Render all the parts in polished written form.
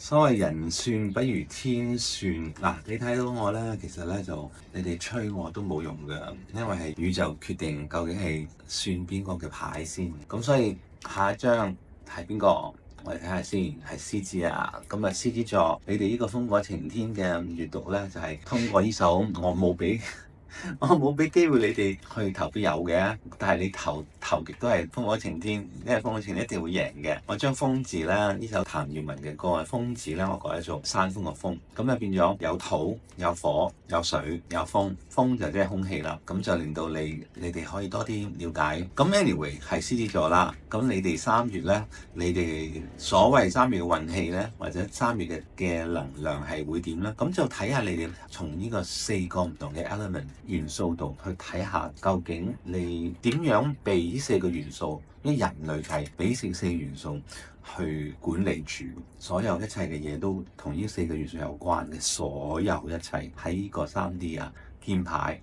所謂人算不如天算嗱，你睇到我咧，其實咧就你哋吹我都冇用㗎，因為係宇宙決定究竟係算邊個嘅牌先。咁所以下一張係邊個？我哋睇下先，係獅子啊。咁啊，獅子座，你哋呢個烽火情天嘅閱讀咧，就係通過呢首我冇俾。我冇俾機會你哋去投票有嘅，但係你投極都係烽火情天，因為烽火情天一定會贏嘅。我將風字咧，呢首譚耀文嘅歌，風字咧我改咗做山峰個風，咁就變咗有土、有火、有水、有風，風就即係空氣啦，咁就令到你哋可以多啲了解。咁 anyway 係獅子座啦，咁你哋3月咧，你哋所謂3月嘅運氣咧，或者3月嘅能量係會點咧？咁就睇下你哋從呢個4個唔同嘅 element 元素度去睇下，究竟你點樣被呢4個元素，因為人類係俾4元素去管理住所有一切嘅嘢，都同呢4個元素有關嘅。所有一切喺呢個3D 啊鍵牌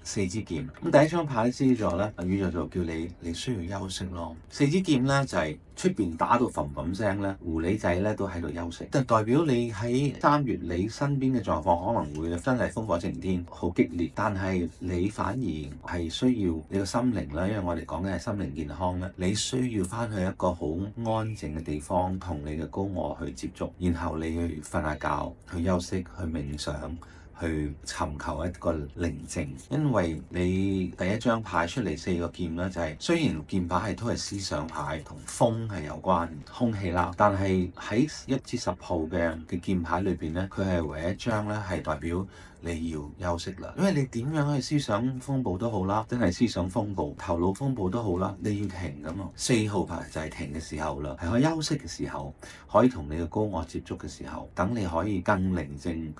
4支劍，咁第一張牌獅子座咧，宇宙就叫你需要休息咯。4支劍咧就係出邊打到嘭嘭聲咧，狐狸仔咧都喺度休息，就代表你喺3月你身邊嘅狀況可能會真係烽火晴天，好激烈，但係你反而係需要你個心靈啦，因為我哋講嘅係心靈健康咧，你需要翻去一個好安靜嘅地方，同你嘅高我去接觸，然後你去瞓下覺，去休息，去冥想。去尋求一個寧靜，因為你第一張牌出嚟4個劍咧，就係雖然劍牌都係思想牌，同風係有關空氣啦，但係喺1至10號嘅劍牌裏邊咧，佢係唯一一張咧係代表你要休息啦，因為你點樣去思想風暴都好啦，真係思想風暴、頭腦風暴都好啦，你要停咁啊。4號牌就係停嘅時候啦，係可以休息嘅時候，可以同你嘅高我接觸嘅時候，等你可以更寧靜。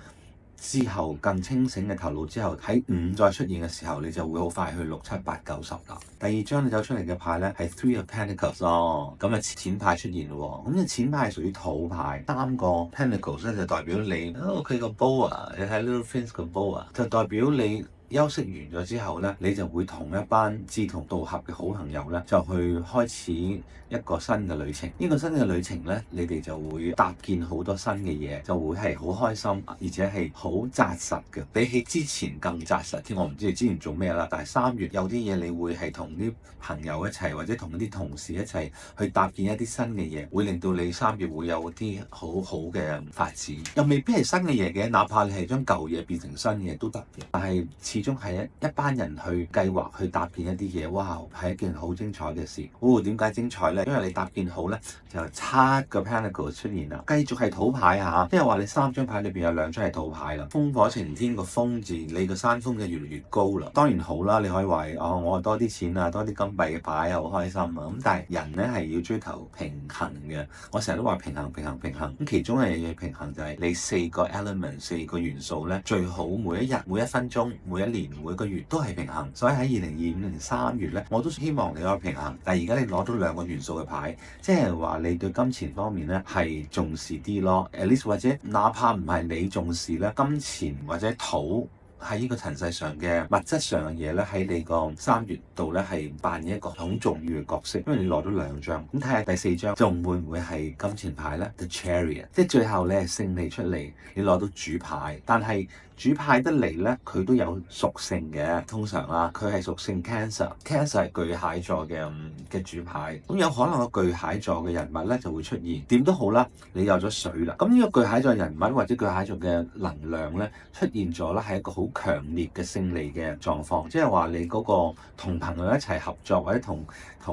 之後更清醒嘅頭腦之後，喺5再出現嘅時候，你就會好快去6、7、8、9、10啦。第二張你走出嚟嘅牌咧係 Three of Pentacles 咯，咁啊錢牌出現咯喎，咁啊錢牌係屬於土牌，3個 Pentacles 咧就代表你佢個 bow 啊，你睇 Little Prince 個 bow 啊，就代表你。休息完咗之後咧，你就會同一班志同道合嘅好朋友咧，就去開始一個新嘅旅程。呢個新嘅旅程咧，你哋就會搭建好多新嘅嘢，就會係好開心，而且係好紮實嘅，比起之前更紮實添。我唔知你之前做咩啦，但係3月有啲嘢你會係同啲朋友一齊，或者同啲同事一齊去搭建一啲新嘅嘢，會令到你3月會有啲好好嘅發展。又未必係新嘅嘢嘅，哪怕你係將舊嘢變成新嘢都得嘅，但係始終係一班人去計劃去搭建一啲嘢，哇，係一件好精彩嘅事。點解精彩呢？因為你搭建好呢，就7個 Pentacle 出現啦。繼續係土牌啊，即係話你3張牌裏邊有2張係土牌啦。烽火晴天個風字，你個山峰就越嚟越高啦。當然好啦，你可以話我多啲錢啊，多啲金幣嘅牌啊，好開心啊。咁但係人呢係要追求平衡嘅。我成日都話平衡。咁其中一樣嘢平衡就係你4個 element 4個元素呢，最好每一日、每1分鐘、每1年、每個月都係平衡。所以喺2025年3月呢，我都希望你可以平衡。但係而家你攞到2個元素嘅牌，即係話你對金錢方面呢係重視啲咯。at least 或者哪怕唔係你重視咧，金錢或者土。喺呢個塵世上嘅物質上嘅嘢咧，喺你個3月度咧係扮演一個好重要嘅角色，因為你攞到2張。咁睇下第4張仲會唔會係金錢牌咧 ？The Chariot，即係最後你係勝利出嚟，你攞到主牌，但係主牌得嚟咧，佢都有屬性嘅。通常啦，佢係屬性 Cancer 係巨蟹座嘅主牌。咁有可能個巨蟹座嘅人物咧就會出現。點都好啦，你有咗水啦。咁呢個巨蟹座人物或者巨蟹座嘅能量咧出現咗咧，係一個好強烈嘅勝利嘅狀況，即係話你嗰個同朋友一齊合作，或者同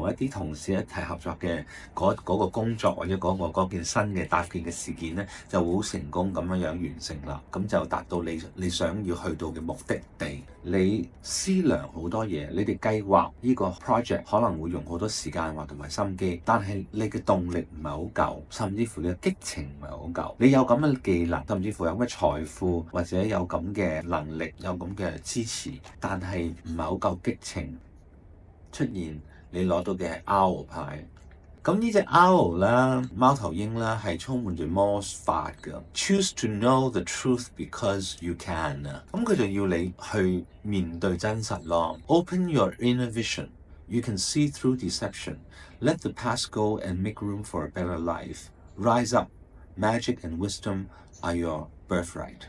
一啲同事一齊合作嘅嗰個工作，或者嗰件新嘅搭建嘅事件咧，就會好成功咁樣完成啦。咁就達到你想要去到嘅目的地。你思量好多嘢，你哋計劃呢個 project 可能會用好多時間或同埋心機，但係你嘅動力唔係好夠，甚至乎你嘅激情唔係好夠。你有咁嘅技能，甚至乎有咁嘅財富，或者有咁嘅能力，有咁嘅支持，但係唔係好夠激情出現。你攞到嘅係 Owl 牌。咁呢隻 owl 啦，貓頭鷹啦，係充滿住魔法㗎。Choose to know the truth because you can 啊，咁佢就要你去面對真實咯。Open your inner vision. You can see through deception. Let the past go and make room for a better life. Rise up. Magic and wisdom are your birthright。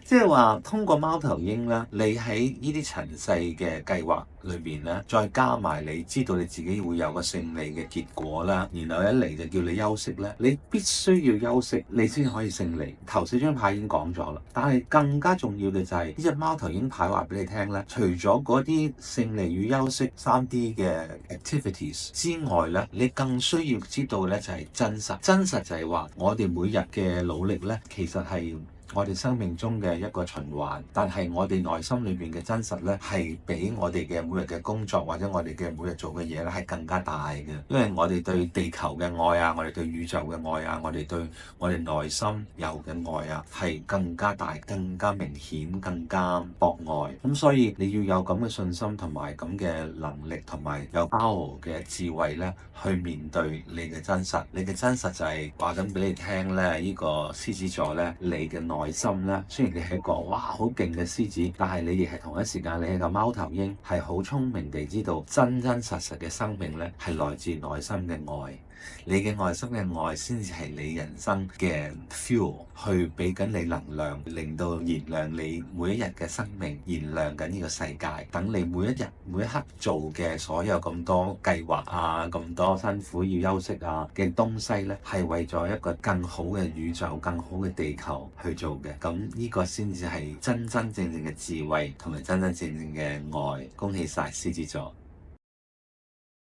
即係話，通過貓頭鷹咧，你喺呢啲塵世嘅計劃裏邊咧，再加埋你知道你自己會有個勝利嘅結果啦，然後一嚟就叫你休息咧，你必須要休息，你先可以勝利。頭四張牌已經講咗啦，但係更加重要嘅就係呢隻貓頭鷹牌話俾你聽咧，除咗嗰啲勝利與休息3D 嘅 activities 之外咧，你更需要知道咧就係真實。真實就係話我哋每日嘅努力咧，其實係我哋生命中嘅一個循環，但係我哋內心裏邊嘅真實呢，係比我哋嘅每日嘅工作或者我哋嘅每日做嘅嘢呢，係更加大嘅。因為我哋對地球嘅愛啊，我哋對宇宙嘅愛啊，我哋對我哋內心有嘅愛啊，係更加大、更加明顯、更加博愛。咁所以你要有咁嘅信心同埋咁嘅能力同埋有 power 嘅智慧呢，去面對你嘅真實。你嘅真實就係話緊俾你聽呢，呢個獅子座呢，你嘅內心咧，雖然你係一個哇好勁嘅獅子，但係你亦係同一時間你係個貓頭鷹，係好聰明地知道真真實實嘅生命咧係來自內心嘅愛。你嘅內心嘅愛先至係你人生嘅 fuel， 去俾緊你能量，令到燃亮你每一日嘅生命，燃亮緊呢個世界。等你每一日每一刻做嘅所有咁多計劃啊，咁多辛苦要休息啊嘅東西咧，係為咗一個更好嘅宇宙、更好嘅地球去做嘅。咁呢個先至係真真正正嘅智慧同埋真真正正嘅愛。恭喜晒獅子座！